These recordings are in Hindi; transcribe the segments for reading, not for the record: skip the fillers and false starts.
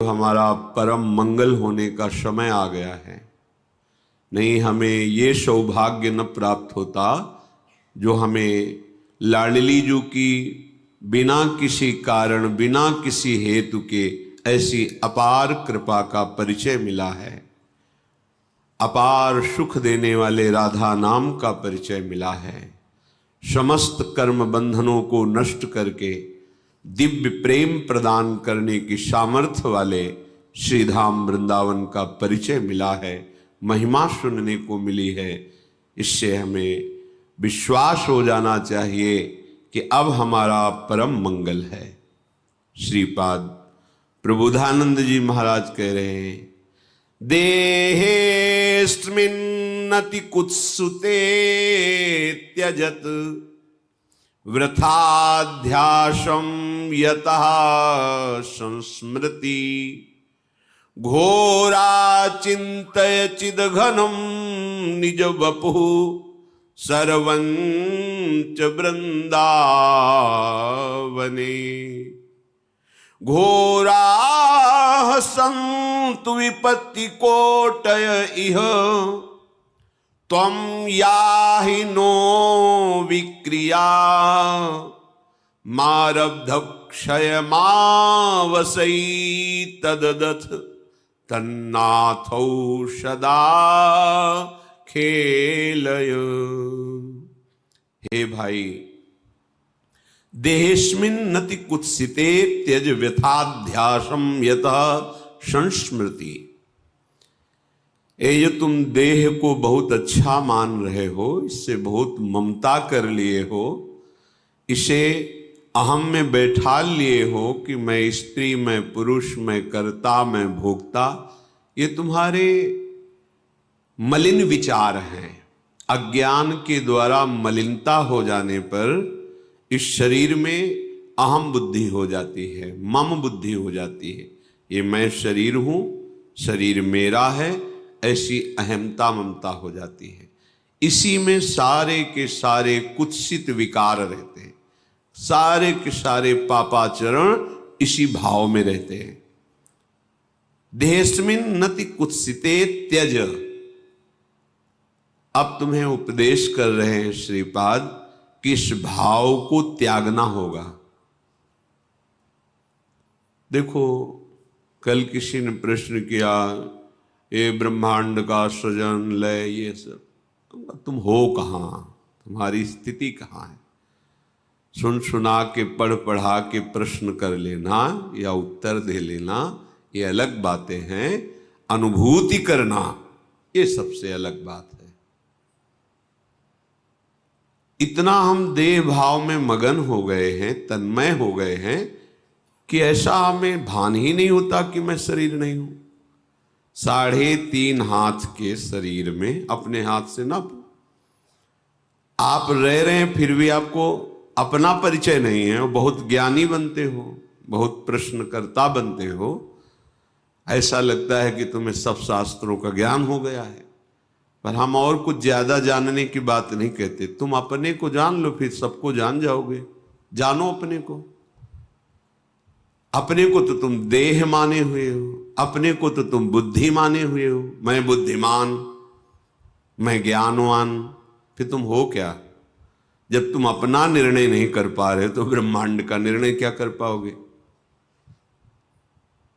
तो हमारा परम मंगल होने का समय आ गया है। नहीं, हमें ये सौभाग्य न प्राप्त होता जो हमें लाडली जू की बिना किसी कारण, बिना किसी हेतु के ऐसी अपार कृपा का परिचय मिला है। अपार सुख देने वाले राधा नाम का परिचय मिला है। समस्त कर्म बंधनों को नष्ट करके दिव्य प्रेम प्रदान करने की सामर्थ्य वाले श्रीधाम वृंदावन का परिचय मिला है, महिमा सुनने को मिली है। इससे हमें विश्वास हो जाना चाहिए कि अब हमारा परम मंगल है। श्रीपाद प्रबोधानंद जी महाराज कह रहे हैं, देहेस्मिन्नति कुत्सुते त्यजत वृथाध्यासं यतः संस्मृति घोरा चिंतय चिदघनम निज वपुः सर्वंच वृंदावने घोराः सन्तु विपत्ति कोटय इह त्वं याहि नो विक्रिया मारब्ध क्षयमावसै तददथ तन्नाथौ सदा खेलय। हे भाई, देहेस्मिन् नति कुत्सिते त्यज व्यथाध्यासम यतः संस्मृति। ये तुम देह को बहुत अच्छा मान रहे हो, इससे बहुत ममता कर लिए हो, इसे अहम में बैठा लिए हो कि मैं स्त्री, मैं पुरुष, मैं कर्ता, मैं भोक्ता। ये तुम्हारे मलिन विचार हैं। अज्ञान के द्वारा मलिनता हो जाने पर इस शरीर में अहम बुद्धि हो जाती है, मम बुद्धि हो जाती है। ये मैं शरीर हूं, शरीर मेरा है, ऐसी अहमता ममता हो जाती है। इसी में सारे के सारे कुत्सित विकार रहते हैं, सारे के सारे पापाचरण इसी भाव में रहते हैं। देहेस्मिन् नति कुत्सिते त्यज। अब तुम्हें उपदेश कर रहे हैं श्रीपाद कि इस भाव को त्यागना होगा। देखो, कल किसी ने प्रश्न किया, ये ब्रह्मांड का सृजन, लय, ये सब, तुम हो कहाँ, तुम्हारी स्थिति कहाँ है? सुन सुना के, पढ़ पढ़ा के प्रश्न कर लेना या उत्तर दे लेना ये अलग बातें हैं। अनुभूति करना ये सबसे अलग बात है। इतना हम देह भाव में मगन हो गए हैं, तन्मय हो गए हैं कि ऐसा हमें भान ही नहीं होता कि मैं शरीर नहीं हूं। 3.5 हाथ के शरीर में अपने हाथ से ना आप रह रहे हैं, फिर भी आपको अपना परिचय नहीं है। बहुत ज्ञानी बनते हो, बहुत प्रश्नकर्ता बनते हो, ऐसा लगता है कि तुम्हें सब शास्त्रों का ज्ञान हो गया है। पर हम और कुछ ज्यादा जानने की बात नहीं कहते। तुम अपने को जान लो, फिर सबको जान जाओगे। जानो अपने को। अपने को तो तुम देह माने हुए हो, अपने को तो तुम बुद्धि माने हुए हो। मैं बुद्धिमान, मैं ज्ञानवान, फिर तुम हो क्या? जब तुम अपना निर्णय नहीं कर पा रहे तो ब्रह्मांड का निर्णय क्या कर पाओगे?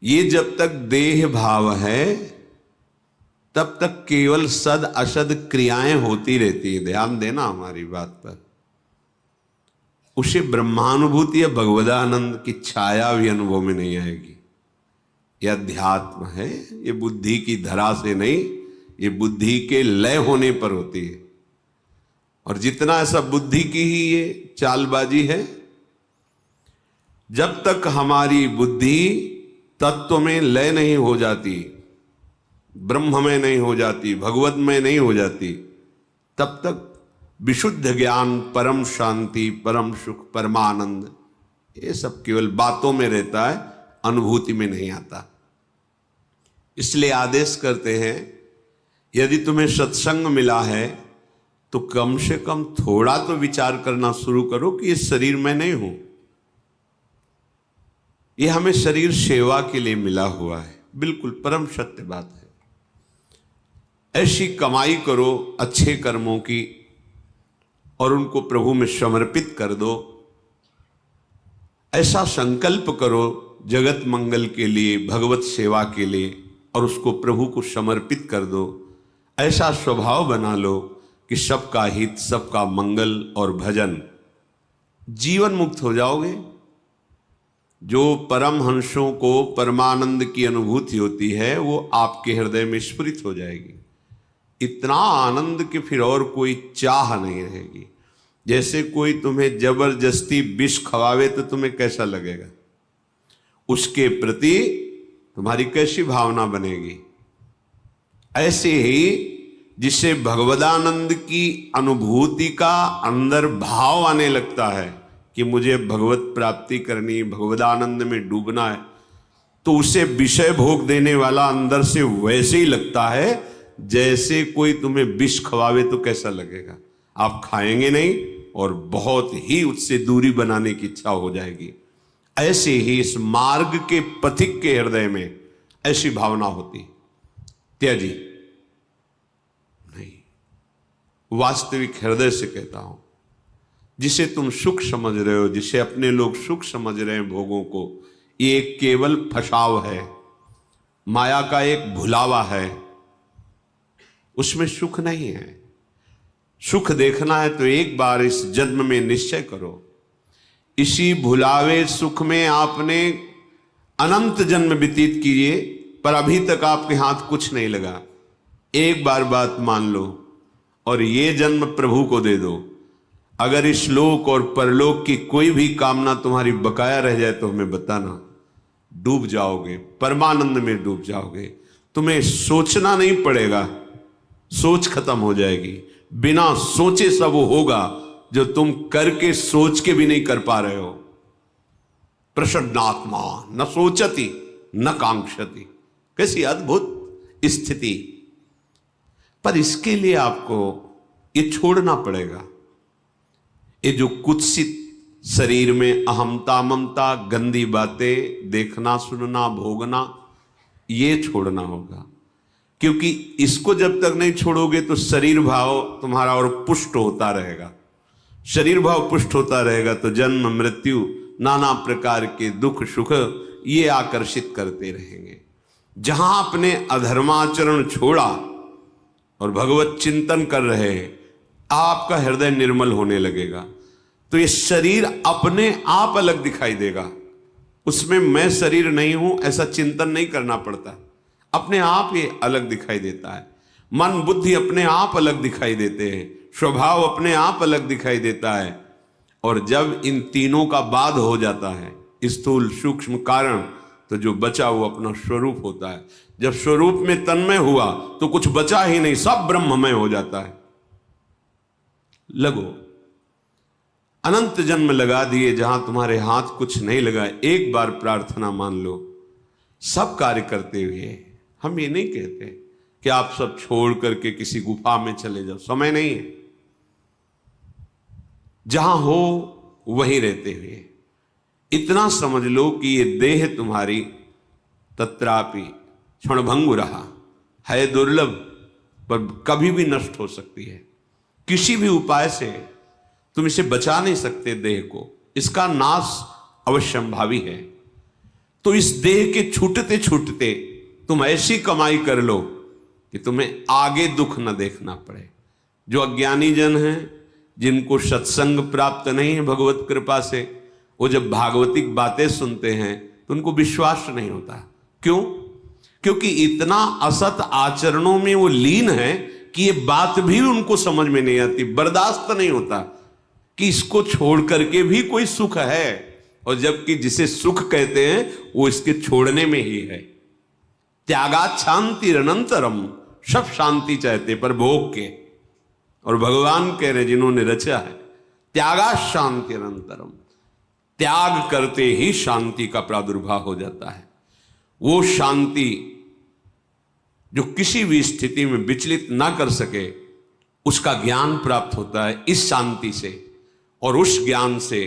ये जब तक देह भाव है तब तक केवल सद असद क्रियाएं होती रहती हैं। ध्यान देना हमारी बात पर। उसे ब्रह्मानुभूति या भगवदानंद की छाया भी अनुभव में नहीं आएगी। यह अध्यात्म है, ये बुद्धि की धरा से नहीं, ये बुद्धि के लय होने पर होती है। और जितना ऐसा बुद्धि की ही ये चालबाजी है, जब तक हमारी बुद्धि तत्व में लय नहीं हो जाती, ब्रह्म में नहीं हो जाती, भगवत में नहीं हो जाती, तब तक विशुद्ध ज्ञान, परम शांति, परम सुख, परमानंद, ये सब केवल बातों में रहता है, अनुभूति में नहीं आता। इसलिए आदेश करते हैं, यदि तुम्हें सत्संग मिला है तो कम से कम थोड़ा तो विचार करना शुरू करो कि इस शरीर में नहीं हूं। ये हमें शरीर सेवा के लिए मिला हुआ है, बिल्कुल परम सत्य बात है। ऐसी कमाई करो अच्छे कर्मों की और उनको प्रभु में समर्पित कर दो। ऐसा संकल्प करो जगत मंगल के लिए, भगवत सेवा के लिए, और उसको प्रभु को समर्पित कर दो। ऐसा स्वभाव बना लो कि सबका हित, सबका मंगल और भजन, जीवन मुक्त हो जाओगे। जो परमहंसों को परमानंद की अनुभूति होती है वो आपके हृदय में स्फुरित हो जाएगी। इतना आनंद कि फिर और कोई चाह नहीं रहेगी। जैसे कोई तुम्हें जबरदस्ती विष खवावे तो तुम्हें कैसा लगेगा, उसके प्रति तुम्हारी कैसी भावना बनेगी। ऐसे ही जिसे भगवदानंद की अनुभूति का अंदर भाव आने लगता है कि मुझे भगवत प्राप्ति करनी, भगवदानंद में डूबना है, तो उसे विषय भोग देने वाला अंदर से वैसे ही लगता है जैसे कोई तुम्हें विष खवावे तो कैसा लगेगा। आप खाएंगे नहीं और बहुत ही उससे दूरी बनाने की इच्छा हो जाएगी। ऐसे ही इस मार्ग के पथिक के हृदय में ऐसी भावना होती। त्याजी नहीं, वास्तविक हृदय से कहता हूं, जिसे तुम सुख समझ रहे हो, जिसे अपने लोग सुख समझ रहे हैं भोगों को, ये केवल फसाव है, माया का एक भुलावा है, उसमें सुख नहीं है। सुख देखना है तो एक बार इस जन्म में निश्चय करो। इसी भुलावे सुख में आपने अनंत जन्म व्यतीत किए पर अभी तक आपके हाथ कुछ नहीं लगा। एक बार बात मान लो और ये जन्म प्रभु को दे दो। अगर इस लोक और परलोक की कोई भी कामना तुम्हारी बकाया रह जाए तो हमें बताना, डूब जाओगे, परमानंद में डूब जाओगे। तुम्हें सोचना नहीं पड़ेगा, सोच खत्म हो जाएगी। बिना सोचे सब वो होगा जो तुम करके सोच के भी नहीं कर पा रहे हो। प्रसन्नात्मा न सोचती न कांक्षति, कैसी अद्भुत स्थिति। पर इसके लिए आपको ये छोड़ना पड़ेगा। ये जो कुत्सित शरीर में अहमता ममता, गंदी बातें देखना, सुनना, भोगना, ये छोड़ना होगा। क्योंकि इसको जब तक नहीं छोड़ोगे तो शरीर भाव तुम्हारा और पुष्ट होता रहेगा। शरीर भाव पुष्ट होता रहेगा तो जन्म मृत्यु, नाना प्रकार के दुख सुख ये आकर्षित करते रहेंगे। जहां आपने अधर्माचरण छोड़ा और भगवत चिंतन कर रहे हैं, आपका हृदय निर्मल होने लगेगा। तो ये शरीर अपने आप अलग दिखाई देगा। उसमें मैं शरीर नहीं हूं ऐसा चिंतन नहीं करना पड़ता, अपने आप ये अलग दिखाई देता है। मन बुद्धि अपने आप अलग दिखाई देते हैं, स्वभाव अपने आप अलग दिखाई देता है। और जब इन तीनों का बाद हो जाता है, स्थूल सूक्ष्म कारण, तो जो बचा वो अपना स्वरूप होता है। जब स्वरूप में तन्मय हुआ तो कुछ बचा ही नहीं, सब ब्रह्ममय हो जाता है। लगो, अनंत जन्म लगा दिए जहां तुम्हारे हाथ कुछ नहीं लगा। एक बार प्रार्थना मान लो। सब कार्य करते हुए हम ये नहीं कहते कि आप सब छोड़ करके किसी गुफा में चले जाओ, समय नहीं है। जहां हो वहीं रहते हुए इतना समझ लो कि ये देह तुम्हारी तत्रापि क्षणभंगुरः है, दुर्लभ, पर कभी भी नष्ट हो सकती है। किसी भी उपाय से तुम इसे बचा नहीं सकते देह को, इसका नाश अवश्यंभावी है। तो इस देह के छूटते छूटते तुम ऐसी कमाई कर लो कि तुम्हें आगे दुख न देखना पड़े। जो अज्ञानी जन हैं, जिनको सत्संग प्राप्त नहीं है भगवत कृपा से, वो जब भागवतिक बातें सुनते हैं तो उनको विश्वास नहीं होता। क्यों? क्योंकि इतना असत आचरणों में वो लीन है कि ये बात भी उनको समझ में नहीं आती, बर्दाश्त नहीं होता कि इसको छोड़ करके भी कोई सुख है। और जबकि जिसे सुख कहते हैं वो इसके छोड़ने में ही है। त्यागात शांति अनंतरम, सब शांति चाहते पर भोग के। और भगवान कह रहे जिन्होंने रचा है, त्यागात शांति अनंतरम, त्याग करते ही शांति का प्रादुर्भाव हो जाता है। वो शांति जो किसी भी स्थिति में विचलित ना कर सके, उसका ज्ञान प्राप्त होता है इस शांति से। और उस ज्ञान से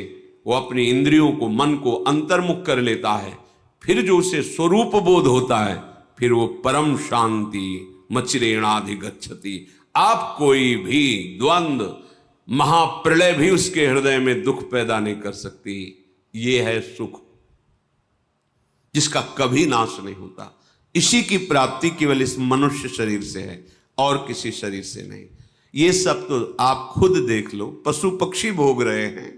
वो अपनी इंद्रियों को, मन को अंतर्मुख कर लेता है फिर जो उसे स्वरूप बोध होता है, फिर वो परम शांति मचिरेणाधिगच्छति। आप कोई भी द्वंद्व, महाप्रलय भी उसके हृदय में दुख पैदा नहीं कर सकती। ये है सुख जिसका कभी नाश नहीं होता। इसी की प्राप्ति केवल इस मनुष्य शरीर से है और किसी शरीर से नहीं। ये सब तो आप खुद देख लो, पशु पक्षी भोग रहे हैं,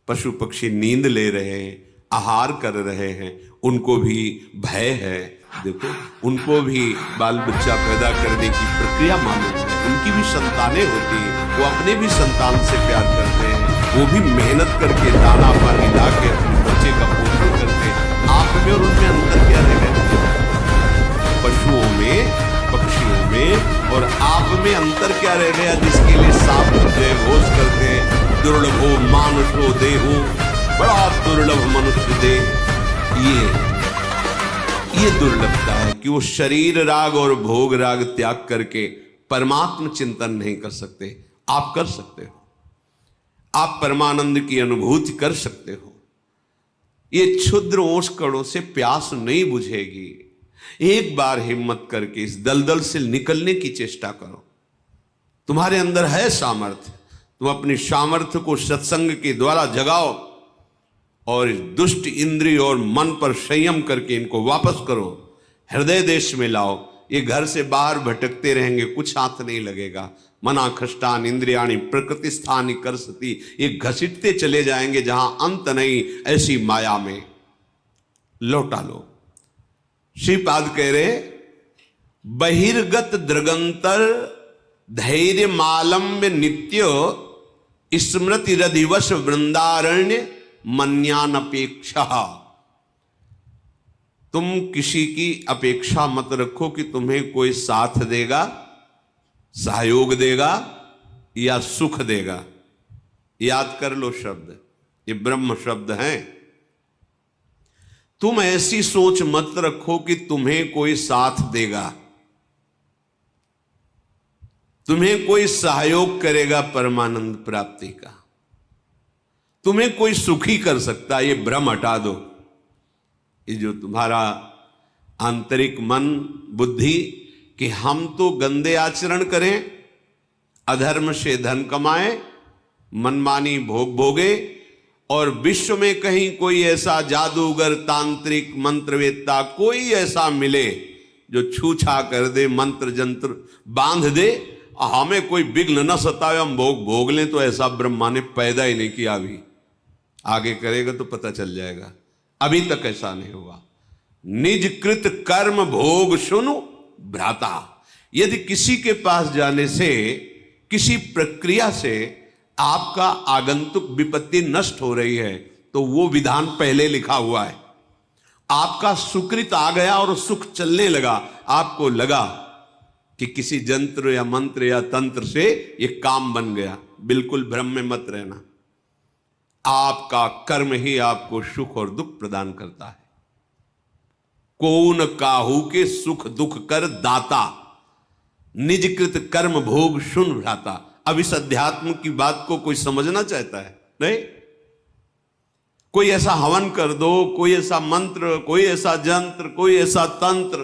पशु पक्षी नींद ले रहे हैं, आहार कर रहे हैं, उनको भी भय है। देखो, उनको भी बाल बच्चा पैदा करने की प्रक्रिया मालूम है, उनकी भी संतानें होती हैं, वो अपने भी संतान से प्यार करते हैं, वो भी मेहनत करके दाना पानी ला के अपने बच्चे का पोषण करते हैं। आप में और उनमें अंतर क्या रह गया? पशुओं में, पक्षियों में और आप में अंतर क्या रह गया? जिसके लिए सांप जय घोष करते हैं, दुर्लभो मानुषो देहो, बड़ा दुर्लभ मनुष्य देह। ये दुर्लभता है कि वो शरीर राग और भोग राग त्याग करके परमात्म चिंतन नहीं कर सकते। आप कर सकते हो, आप परमानंद की अनुभूति कर सकते हो। ये क्षुद्र ओस कणों से प्यास नहीं बुझेगी। एक बार हिम्मत करके इस दलदल से निकलने की चेष्टा करो। तुम्हारे अंदर है सामर्थ्य, तुम अपनी सामर्थ्य को सत्संग के द्वारा जगाओ और इस दुष्ट इंद्रिय और मन पर संयम करके इनको वापस करो, हृदय देश में लाओ। ये घर से बाहर भटकते रहेंगे, कुछ हाथ नहीं लगेगा। मना खष्टान इंद्रियाणी प्रकृति स्थानी कर सती, ये घसीटते चले जाएंगे जहां अंत नहीं, ऐसी माया में लौटा लो। श्रीपाद कह रहे, बहिर्गत दृगंतर धैर्य मालम्य नित्य स्मृति रधिवश वृंदारण्य मन्यान अपेक्षा। तुम किसी की अपेक्षा मत रखो कि तुम्हें कोई साथ देगा, सहयोग देगा या सुख देगा। याद कर लो शब्द, ये ब्रह्म शब्द हैं। तुम ऐसी सोच मत रखो कि तुम्हें कोई साथ देगा, तुम्हें कोई सहयोग करेगा परमानंद प्राप्ति का, तुम्हें कोई सुखी कर सकता। ये भ्रम हटा दो। ये जो तुम्हारा आंतरिक मन बुद्धि कि हम तो गंदे आचरण करें, अधर्म से धन कमाएं, मनमानी भोग भोगे और विश्व में कहीं कोई ऐसा जादूगर तांत्रिक मंत्रवेत्ता कोई ऐसा मिले जो छूछा कर दे, मंत्र जंत्र बांध दे, हमें कोई विघ्न न सतावे, हम भोग भोग लें, तो ऐसा ब्रह्मा ने पैदा ही नहीं किया। अभी आगे करेगा तो पता चल जाएगा, अभी तक ऐसा नहीं हुआ। निज कृत कर्म भोग सुनु भ्राता। यदि किसी के पास जाने से, किसी प्रक्रिया से आपका आगंतुक विपत्ति नष्ट हो रही है, तो वो विधान पहले लिखा हुआ है। आपका सुकृत आ गया और सुख चलने लगा, आपको लगा कि किसी जंत्र या मंत्र या तंत्र से ये काम बन गया, बिल्कुल भ्रम में मत रहना। आपका कर्म ही आपको सुख और दुख प्रदान करता है। कौन काहू के सुख दुख कर दाता, निजकृत कर्म भोग सुन भ्राता। अब इस अध्यात्म की बात को कोई समझना चाहता है? नहीं। कोई ऐसा हवन कर दो, कोई ऐसा मंत्र, कोई ऐसा जंत्र, कोई ऐसा तंत्र,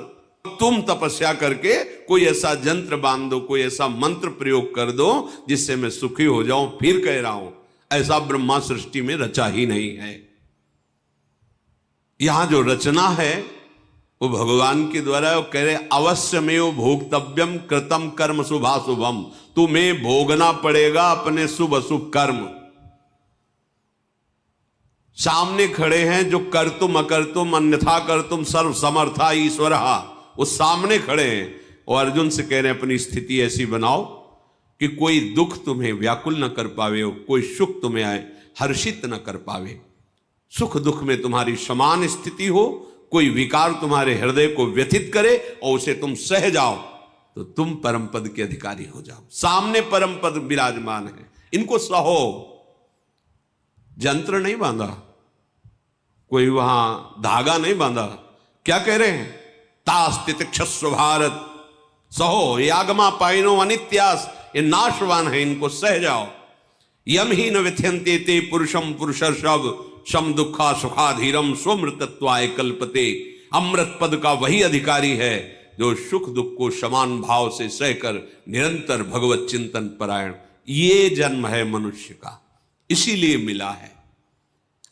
तुम तपस्या करके कोई ऐसा जंत्र बांध दो, कोई ऐसा मंत्र प्रयोग कर दो जिससे मैं सुखी हो जाऊं। फिर कह रहा हूं, ऐसा ब्रह्मा सृष्टि में रचा ही नहीं है। यहां जो रचना है वो भगवान के द्वारा। वो कह रहे, अवश्यमेव भोक्तव्यम कृतम कर्म शुभाशुभम। तुम्हें भोगना पड़ेगा अपने शुभ अशुभ कर्म। सामने खड़े हैं जो कर तुम अकर तुम अन्यथा कर तुम सर्व समर्था ईश्वर, वो सामने खड़े हैं और अर्जुन से कह रहे हैं, अपनी स्थिति ऐसी बनाओ कि कोई दुख तुम्हें व्याकुल न कर पावे, कोई सुख तुम्हें आए हर्षित न कर पावे। सुख दुख में तुम्हारी समान स्थिति हो, कोई विकार तुम्हारे हृदय को व्यथित करे और उसे तुम सह जाओ, तो तुम परम पद के अधिकारी हो जाओ। सामने परम पद विराजमान है, इनको सहो। जंत्र नहीं बांधा, कोई वहां धागा नहीं बांधा। क्या कह रहे हैं? तास्तित क्षस्व भारत सहो, ये आगमा पाइनो अनित्यास, ये नाशवान है, इनको सह जाओ। यम ही न व्यथ्यंते ते पुरुषम पुरुषर्षभ सम दुखा सुखाधीरम स्वमृतत्वाय कल्पते। अमृत पद का वही अधिकारी है जो सुख दुख को समान भाव से सहकर निरंतर भगवत चिंतन परायण। ये जन्म है मनुष्य का, इसीलिए मिला है।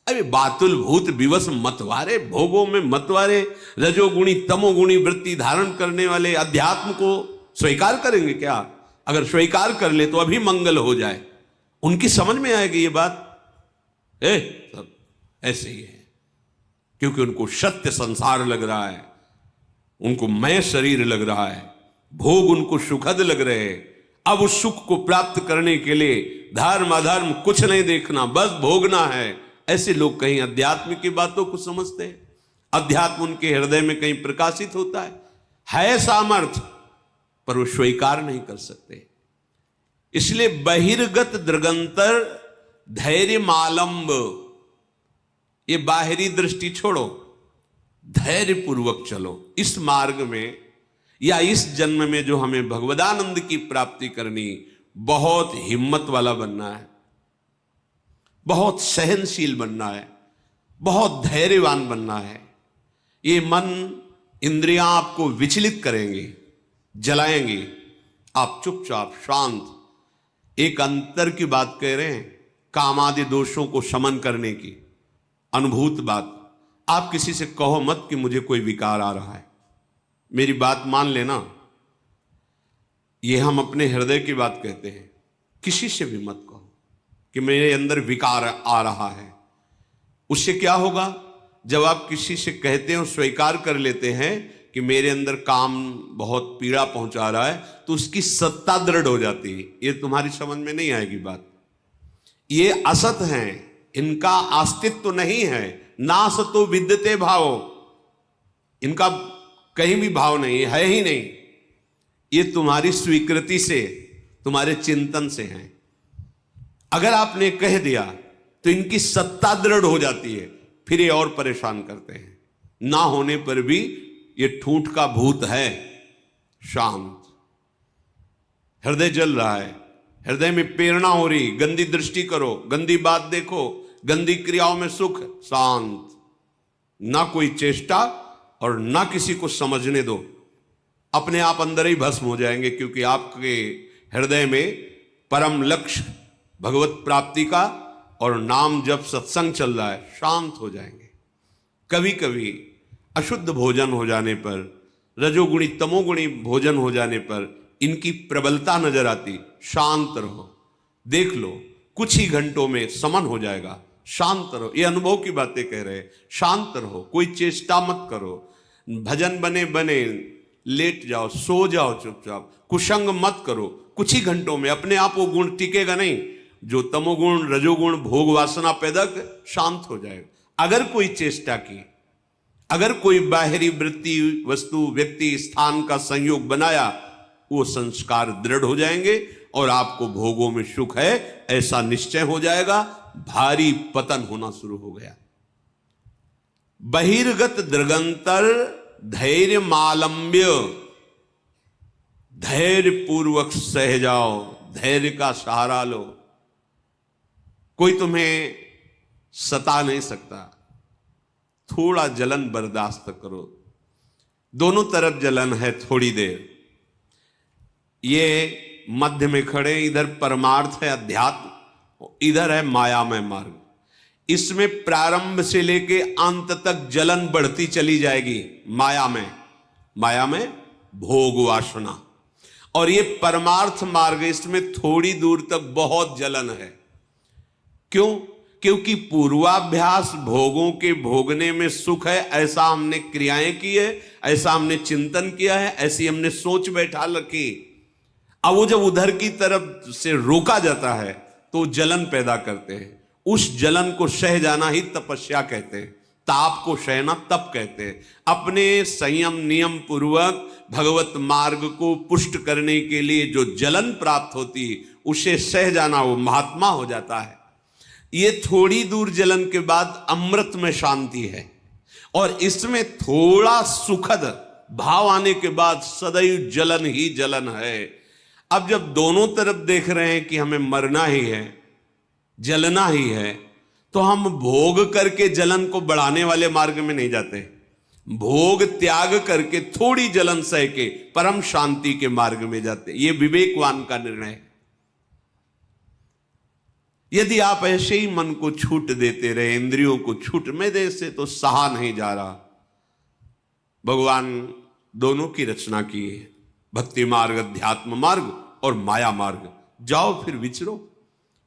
अरे बातुल भूत विवश मतवारे, भोगों में मतवारे, रजोगुणी तमोगुणी वृत्ति धारण करने वाले अध्यात्म को स्वीकार करेंगे क्या? अगर स्वीकार कर ले तो अभी मंगल हो जाए। उनकी समझ में आएगी ये बात, सब ऐसे ही है, क्योंकि उनको सत्य संसार लग रहा है, उनको मैं शरीर लग रहा है, भोग उनको सुखद लग रहे हैं। अब उस सुख को प्राप्त करने के लिए धर्म अधर्म कुछ नहीं देखना, बस भोगना है। ऐसे लोग कहीं अध्यात्म की बातों को समझते हैं, अध्यात्म उनके हृदय में कहीं प्रकाशित होता है सामर्थ्य, पर वो स्वीकार नहीं कर सकते। इसलिए बहिर्गत दृगंतर धैर्य मालंब, ये बाहरी दृष्टि छोड़ो, धैर्य पूर्वक चलो। इस मार्ग में या इस जन्म में जो हमें भगवदानंद की प्राप्ति करनी, बहुत हिम्मत वाला बनना है, बहुत सहनशील बनना है, बहुत धैर्यवान बनना है। ये मन इंद्रियां आपको विचलित करेंगे, जलाएंगे, आप चुपचाप शांत। एक अंतर की बात कह रहे हैं, कामादि दोषों को शमन करने की अनुभूत बात। आप किसी से कहो मत कि मुझे कोई विकार आ रहा है, मेरी बात मान लेना। यह हम अपने हृदय की बात कहते हैं, किसी से भी मत कहो कि मेरे अंदर विकार आ रहा है। उससे क्या होगा? जब आप किसी से कहते हो, स्वीकार कर लेते हैं कि मेरे अंदर काम बहुत पीड़ा पहुंचा रहा है, तो उसकी सत्ता दृढ़ हो जाती है। ये तुम्हारी समझ में नहीं आएगी बात। ये असत हैं, इनका अस्तित्व तो नहीं है, नासतो विद्यते भाव, इनका कहीं भी भाव नहीं है ही नहीं। ये तुम्हारी स्वीकृति से, तुम्हारे चिंतन से हैं। अगर आपने कह दिया तो इनकी सत्ता दृढ़ हो जाती है, फिर ये और परेशान करते हैं। ना होने पर भी ये ठूंठ का भूत है, शांत। हृदय जल रहा है, हृदय में प्रेरणा हो रही, गंदी दृष्टि करो, गंदी बात देखो, गंदी क्रियाओं में सुख, शांत। ना कोई चेष्टा और ना किसी को समझने दो, अपने आप अंदर ही भस्म हो जाएंगे, क्योंकि आपके हृदय में परम लक्ष्य भगवत प्राप्ति का और नाम जब सत्संग चल रहा है, शांत हो जाएंगे। कभी कभी अशुद्ध भोजन हो जाने पर, रजोगुणी तमोगुणी भोजन हो जाने पर इनकी प्रबलता नजर आती। शांत रहो, देख लो, कुछ ही घंटों में समन हो जाएगा। शांत रहो, ये अनुभव की बातें कह रहे हैं। शांत रहो, कोई चेष्टा मत करो, भजन बने बने लेट जाओ, सो जाओ चुपचाप, कुसंग मत करो। कुछ ही घंटों में अपने आप वो गुण टिकेगा नहीं, जो तमोगुण रजोगुण भोग वासना पैदा कर, शांत हो जाएगा। अगर कोई चेष्टा की, अगर कोई बाहरी वृत्ति वस्तु व्यक्ति स्थान का संयोग बनाया, वो संस्कार दृढ़ हो जाएंगे और आपको भोगों में सुख है ऐसा निश्चय हो जाएगा। भारी पतन होना शुरू हो गया। बहिर्गत दृगंतर धैर्य मालंब्य, धैर्य पूर्वक सह जाओ, धैर्य का सहारा लो। कोई तुम्हें सता नहीं सकता, थोड़ा जलन बर्दाश्त करो। दोनों तरफ जलन है, थोड़ी देर। ये मध्य में खड़े, इधर परमार्थ है अध्यात्म, इधर है मायामय मार्ग। इसमें प्रारंभ से लेके अंत तक जलन बढ़ती चली जाएगी। माया में भोग वासना, और ये परमार्थ मार्ग, इसमें थोड़ी दूर तक बहुत जलन है। क्यों? क्योंकि पूर्वाभ्यास भोगों के भोगने में सुख है, ऐसा हमने क्रियाएं की है, ऐसा हमने चिंतन किया है, ऐसी हमने सोच बैठा रखी। अब वो जब उधर की तरफ से रोका जाता है तो जलन पैदा करते हैं। उस जलन को सह जाना ही तपस्या कहते हैं, ताप को सहना तप कहते हैं। अपने संयम नियम पूर्वक भगवत मार्ग को पुष्ट करने के लिए जो जलन प्राप्त होती है, उसे सह जाना, वो महात्मा हो जाता है। ये थोड़ी दूर जलन के बाद अमृत में शांति है, और इसमें थोड़ा सुखद भाव आने के बाद सदैव जलन ही जलन है। अब जब दोनों तरफ देख रहे हैं कि हमें मरना ही है, जलना ही है, तो हम भोग करके जलन को बढ़ाने वाले मार्ग में नहीं जाते, भोग त्याग करके थोड़ी जलन सह के परम शांति के मार्ग में जाते। ये विवेकवान का निर्णय है। यदि आप ऐसे ही मन को छूट देते रहे, इंद्रियों को छूट में दे से तो सहा नहीं जा रहा। भगवान दोनों की रचना की है, भक्ति मार्ग, अध्यात्म मार्ग और माया मार्ग। जाओ फिर विचरो,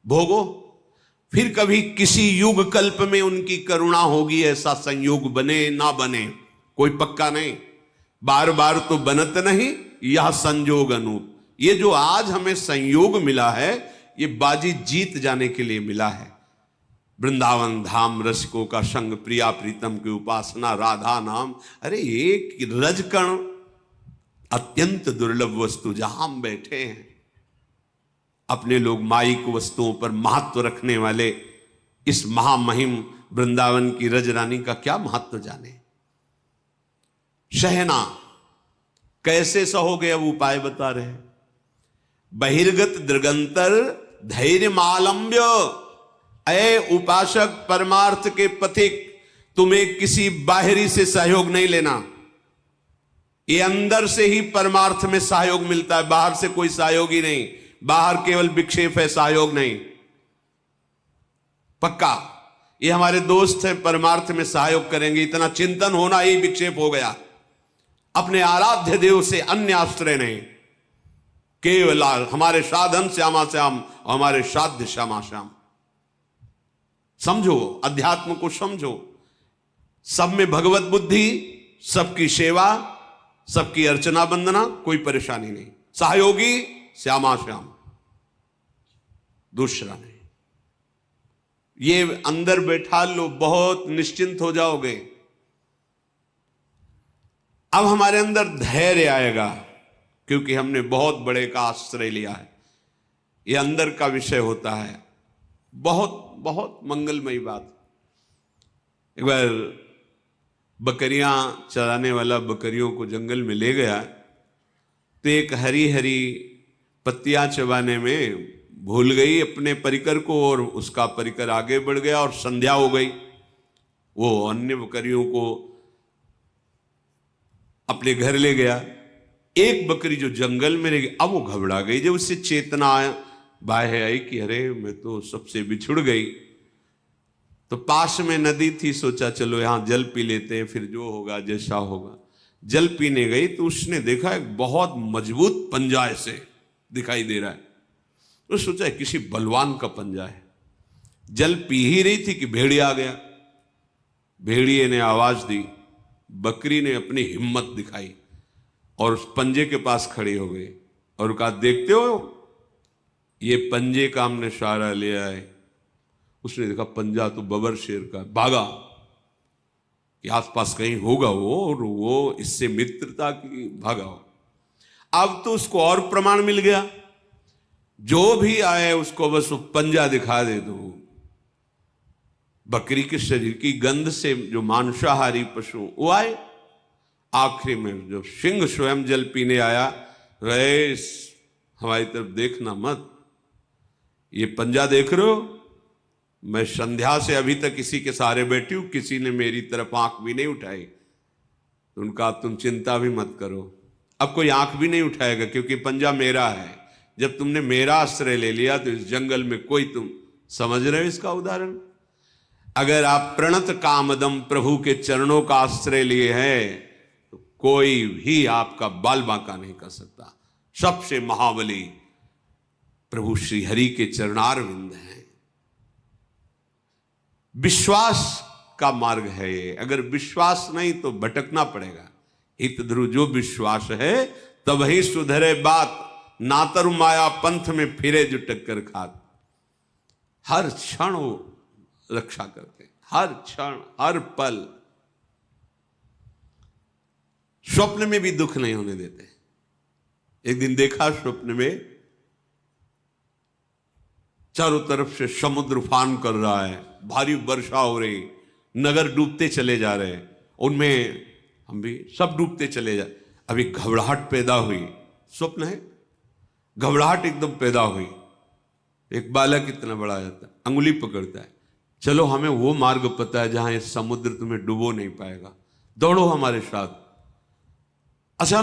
भोगो, फिर कभी किसी युग कल्प में उनकी करुणा होगी, ऐसा संयोग बने ना बने कोई पक्का नहीं। बार बार तो बनत नहीं, यह संयोग अनूप। ये जो आज हमें संयोग मिला है, ये बाजी जीत जाने के लिए मिला है। वृंदावन धाम रसिकों का संग, प्रिया प्रीतम की उपासना, राधा नाम। अरे एक रजकण अत्यंत दुर्लभ वस्तु, जहां हम बैठे हैं, अपने लोग माइक वस्तुओं पर महत्व रखने वाले इस महामहिम वृंदावन की रजरानी का क्या महत्व जाने। शहना कैसे सहोगे, अब उपाय बता रहे। बहिर्गत दृगंतर धैर्य मालंब्य। अय उपासक, परमार्थ के पथिक, तुम्हें किसी बाहरी से सहयोग नहीं लेना। ये अंदर से ही परमार्थ में सहयोग मिलता है, बाहर से कोई सहयोग ही नहीं। बाहर केवल विक्षेप है, सहयोग नहीं। पक्का ये हमारे दोस्त हैं, परमार्थ में सहयोग करेंगे, इतना चिंतन होना ही विक्षेप हो गया। अपने आराध्य देव से अन्य आश्रय नहीं, केवल हमारे साधन श्यामा श्याम, हमारे साध्य श्यामा श्याम। समझो, अध्यात्म को समझो। सब में भगवत बुद्धि, सबकी सेवा, सबकी अर्चना वंदना, कोई परेशानी नहीं। सहयोगी श्यामा श्याम, दूसरा नहीं। ये अंदर बैठा लो, बहुत निश्चिंत हो जाओगे। अब हमारे अंदर धैर्य आएगा, क्योंकि हमने बहुत बड़े का आश्रय लिया है। ये अंदर का विषय होता है। बहुत बहुत मंगलमयी बात। एक बार बकरियां चराने वाला बकरियों को जंगल में ले गया, तो एक हरी हरी पत्तियां चबाने में भूल गई अपने परिकर को, और उसका परिकर आगे बढ़ गया और संध्या हो गई। वो अन्य बकरियों को अपने घर ले गया। एक बकरी जो जंगल में रह गई, अब वो घबरा गई। जब उससे चेतना बाहर आई कि अरे मैं तो सबसे बिछुड़ गई, तो पास में नदी थी, सोचा चलो यहां जल पी लेते हैं, फिर जो होगा जैसा होगा। जल पीने गई तो उसने देखा एक बहुत मजबूत पंजा ऐसे दिखाई दे रहा है। तो सोचा किसी बलवान का पंजा है। जल पी ही रही थी कि भेड़िया आ गया। भेड़िए ने आवाज दी, बकरी ने अपनी हिम्मत दिखाई और उस पंजे के पास खड़ी हो गई और कहा, देखते हो ये पंजे का हमने सहारा लिया है। उसने देखा पंजा तो बबर शेर का। भागा कि आसपास कहीं होगा वो, और वो इससे मित्रता की, भागा। अब तो उसको और प्रमाण मिल गया, जो भी आए उसको बस वो पंजा दिखा दे दो। बकरी के शरीर की गंध से जो मांसाहारी पशु वो आए। आखिरी में जो सिंह स्वयं जल पीने आया, रे हमारी तरफ देखना मत, ये पंजा देख रहे हो, मैं संध्या से अभी तक इसी के सहारे बैठी हूं, किसी ने मेरी तरफ आंख भी नहीं उठाई। तो उनका तुम चिंता भी मत करो, अब कोई आंख भी नहीं उठाएगा, क्योंकि पंजा मेरा है। जब तुमने मेरा आश्रय ले लिया तो इस जंगल में कोई, तुम समझ रहे हो इसका उदाहरण। अगर आप प्रणत कामदम प्रभु के चरणों का आश्रय लिए हैं, तो कोई भी आपका बाल बांका नहीं कर सकता। सबसे महाबली प्रभु श्री हरि के चरणारविंद हैं। विश्वास का मार्ग है ये। अगर विश्वास नहीं तो भटकना पड़ेगा। हित ध्रुव जो विश्वास है तब ही सुधरे बात, नातर माया पंथ में फिरे जो टक्कर खात। हर क्षण वो रक्षा करते, हर क्षण, हर पल। स्वप्न में भी दुख नहीं होने देते। एक दिन देखा स्वप्न में चारों तरफ से समुद्र उफान कर रहा है, भारी वर्षा हो रही, नगर डूबते चले जा रहे हैं, उनमें हम भी सब डूबते चले जा। अभी घबराहट पैदा हुई, स्वप्न है, घबराहट एकदम पैदा हुई। एक बालक इतना बड़ा जाता है, अंगुली पकड़ता है, चलो हमें वो मार्ग पता है जहां ये समुद्र तुम्हें डुबो नहीं पाएगा, दौड़ो हमारे साथ। अचानक